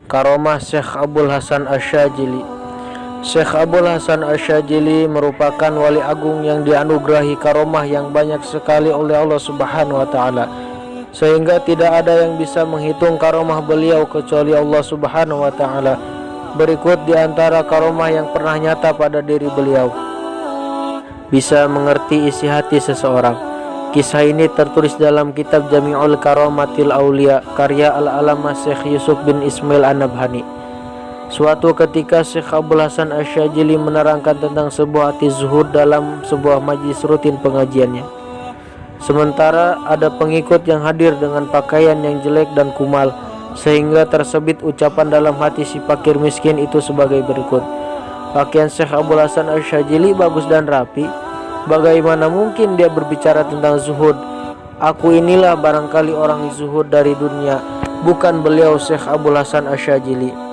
Karomah Syekh Abdul Hasan Asy-Syadzili. Syekh Abdul Hasan Asy-Syadzili merupakan wali agung yang dianugerahi karomah yang banyak sekali oleh Allah Subhanahu wa taala, sehingga tidak ada yang bisa menghitung karomah beliau kecuali Allah Subhanahu wa taala. Berikut di antara karomah yang pernah nyata pada diri beliau. Bisa mengerti isi hati seseorang. Kisah ini tertulis dalam kitab Jami'ul Karamatil Aulia karya Al-Alamah Syekh Yusuf bin Ismail An-Nabhani. Suatu ketika Syekh Abdul Hasan Asy-Syadzili menerangkan tentang sebuah hati zuhud dalam sebuah majlis rutin pengajiannya. Sementara ada pengikut yang hadir dengan pakaian yang jelek dan kumal, sehingga tersebit ucapan dalam hati si fakir miskin itu sebagai berikut: pakaian Syekh Abdul Hasan Asy-Syadzili bagus dan rapi, bagaimana mungkin dia berbicara tentang zuhud? Aku inilah barangkali orang zuhud dari dunia, bukan beliau Syekh Abdul Hasan Asy-Syadzili.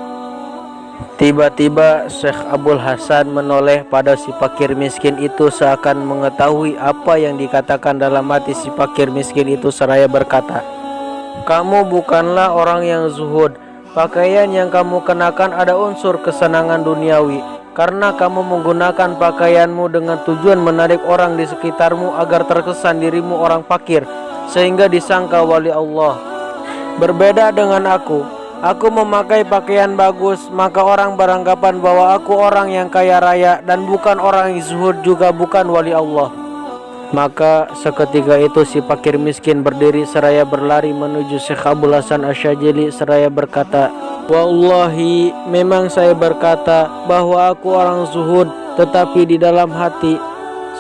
Tiba-tiba Syekh Abdul Hasan menoleh pada si fakir miskin itu seakan mengetahui apa yang dikatakan dalam hati si fakir miskin itu, seraya berkata, "Kamu bukanlah orang yang zuhud. Pakaian yang kamu kenakan ada unsur kesenangan duniawi, karena kamu menggunakan pakaianmu dengan tujuan menarik orang di sekitarmu agar terkesan dirimu orang fakir, sehingga disangka wali Allah. Berbeda dengan aku memakai pakaian bagus, maka orang beranggapan bahwa aku orang yang kaya raya dan bukan orang yang zuhud, juga bukan wali Allah." Maka seketika itu si fakir miskin berdiri seraya berlari menuju Syekh Abdul Hasan Asy-Syadzili seraya berkata, "Wallahi, memang saya berkata bahwa aku orang zuhud, tetapi di dalam hati.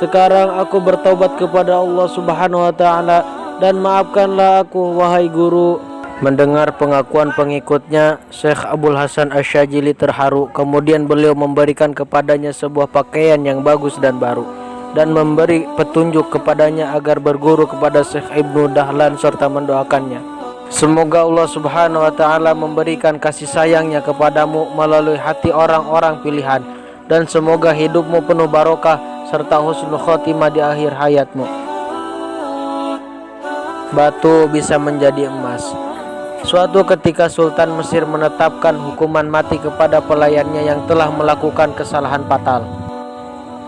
Sekarang aku bertaubat kepada Allah Subhanahu wa taala dan maafkanlah aku, wahai guru." Mendengar pengakuan pengikutnya, Syekh Abdul Hasan Asy-Syadzili terharu. Kemudian beliau memberikan kepadanya sebuah pakaian yang bagus dan baru, dan memberi petunjuk kepadanya agar berguru kepada Syekh Ibnu Dahlan serta mendoakannya. "Semoga Allah Subhanahu wa taala memberikan kasih sayangnya kepadamu melalui hati orang-orang pilihan, dan semoga hidupmu penuh barokah serta husnul khotimah di akhir hayatmu." Batu bisa menjadi emas. Suatu ketika Sultan Mesir menetapkan hukuman mati kepada pelayannya yang telah melakukan kesalahan fatal.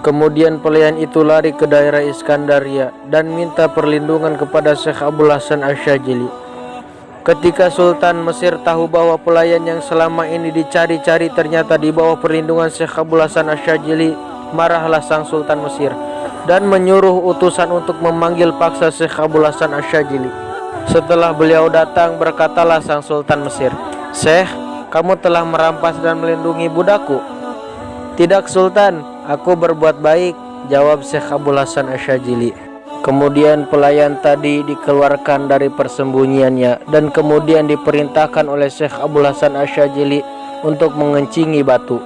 Kemudian pelayan itu lari ke daerah Iskandaria dan minta perlindungan kepada Syekh Abdul Hasan Asy-Syadzili. Ketika Sultan Mesir tahu bahwa pelayan yang selama ini dicari-cari ternyata di bawah perlindungan Syekh Abdul Hasan Asy-Syadzili, marahlah sang Sultan Mesir dan menyuruh utusan untuk memanggil paksa Syekh Abdul Hasan Asy-Syadzili. Setelah beliau datang, berkatalah sang Sultan Mesir, "Syekh, kamu telah merampas dan melindungi budakku." "Tidak Sultan, aku berbuat baik," jawab Syekh Abdul Hasan Asy-Syadzili. Kemudian pelayan tadi dikeluarkan dari persembunyiannya dan kemudian diperintahkan oleh Syekh Abdul Hasan Asy-Syadzili untuk mengencingi batu.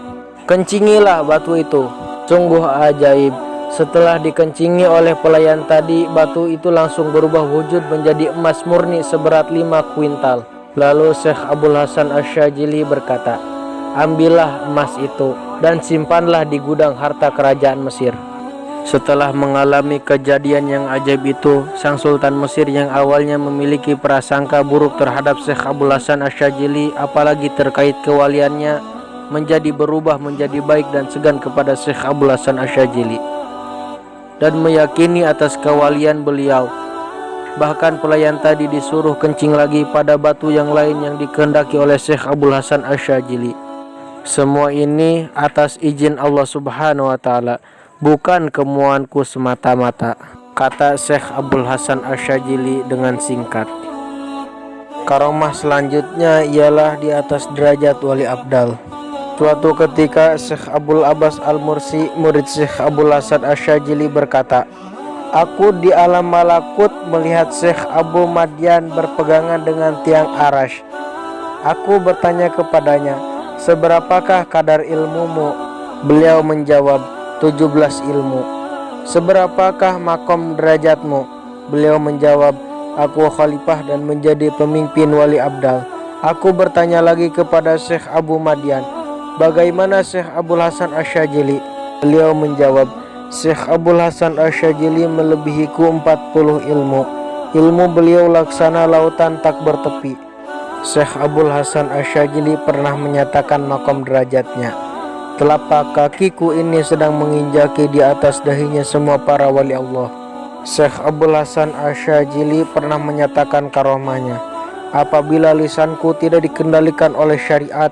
"Kencingilah batu itu." Sungguh ajaib. Setelah dikencingi oleh pelayan tadi, batu itu langsung berubah wujud menjadi emas murni seberat 5 kuintal. Lalu Syekh Abdul Hasan Asy-Syadzili berkata, "Ambillah emas itu dan simpanlah di gudang harta kerajaan Mesir." Setelah mengalami kejadian yang ajaib itu, sang Sultan Mesir yang awalnya memiliki prasangka buruk terhadap Syekh Abdul Hasan Asy-Syadzili, apalagi terkait kewaliannya, menjadi berubah menjadi baik dan segan kepada Syekh Abdul Hasan Asy-Syadzili dan meyakini atas kewalian beliau. Bahkan pelayan tadi disuruh kencing lagi pada batu yang lain yang dikehendaki oleh Syekh Abdul Hasan Asy-Syadzili. Semua ini atas izin Allah Subhanahu wa taala, bukan kemauanku semata-mata, kata Syekh Abdul Hasan Asy-Syadzili dengan singkat. Karomah selanjutnya ialah di atas derajat wali abdal. Suatu ketika Syekh Abdul Abbas Al-Mursi, murid Syekh Abdul Hasan Asy-Syadzili berkata, "Aku di alam malakut melihat Syekh Abu Madyan berpegangan dengan tiang arash. Aku bertanya kepadanya, 'Seberapakah kadar ilmumu?' Beliau menjawab, 17 ilmu. 'Seberapakah makom derajatmu?' Beliau menjawab, 'Aku khalifah dan menjadi pemimpin wali abdal.' Aku bertanya lagi kepada Syekh Abu Madyan, 'Bagaimana Syekh Abdul Hasan Asy-Syadzili?' Beliau menjawab, 'Syekh Abdul Hasan Asy-Syadzili melebihiku 40 ilmu. Ilmu beliau laksana lautan tak bertepi. Syekh Abdul Hasan Asyadzili pernah menyatakan makom derajatnya, telapak kakiku ini sedang menginjaki di atas dahinya semua para wali Allah. Syekh Abdul Hasan Asyadzili pernah menyatakan karomahnya, apabila lisanku tidak dikendalikan oleh syariat,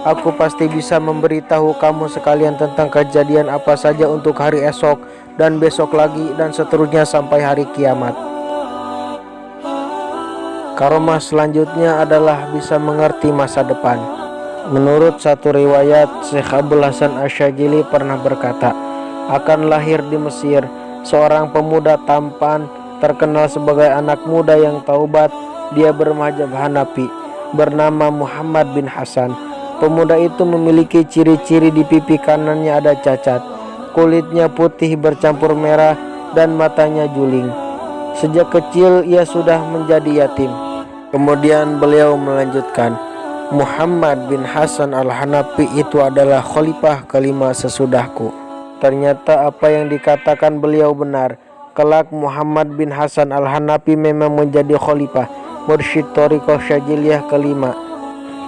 aku pasti bisa memberitahu kamu sekalian tentang kejadian apa saja untuk hari esok dan besok lagi dan seterusnya sampai hari kiamat. Karomah selanjutnya adalah bisa mengerti masa depan. Menurut satu riwayat, Syekh Abdul Hasan Asyadzili pernah berkata, akan lahir di Mesir seorang pemuda tampan terkenal sebagai anak muda yang taubat. Dia bermadzhab Hanafi, bernama Muhammad bin Hasan. Pemuda itu memiliki ciri-ciri di pipi kanannya ada cacat, kulitnya putih bercampur merah, dan matanya juling. Sejak kecil ia sudah menjadi yatim. Kemudian beliau melanjutkan, Muhammad bin Hasan al-Hanafi itu adalah khalifah kelima sesudahku. Ternyata apa yang dikatakan beliau benar. Kelak Muhammad bin Hasan al-Hanafi memang menjadi khalifah, mursyid thariqah Syadziliyah kelima.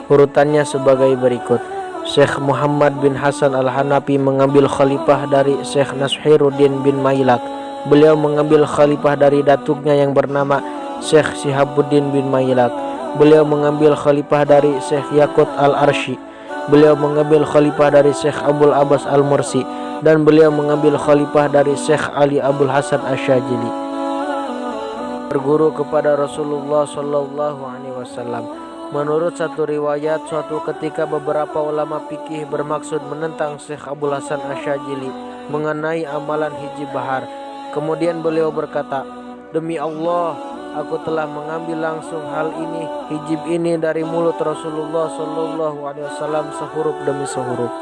Urutannya sebagai berikut. Syekh Muhammad bin Hasan al-Hanafi mengambil khalifah dari Syekh Nashiruddin bin Mailak. Beliau mengambil khalifah dari datuknya yang bernama Syekh Shihabuddin bin Mailak. Beliau mengambil khalifah dari Syekh Yaqut al-Arsy. Beliau mengambil khalifah dari Syekh Abul Abbas al-Mursi, dan beliau mengambil khalifah dari Syekh Ali Abdul Hasan Asyadzili. Berguru kepada Rasulullah Shallallahu Alaihi Wasallam. Menurut satu riwayat, suatu ketika beberapa ulama fikih bermaksud menentang Syekh Abdul Hasan Asyadzili mengenai amalan hijib bahar. Kemudian beliau berkata, demi Allah, aku telah mengambil langsung hal ini, hijib ini dari mulut Rasulullah Shallallahu Alaihi Wasallam sehuruf demi sehuruf.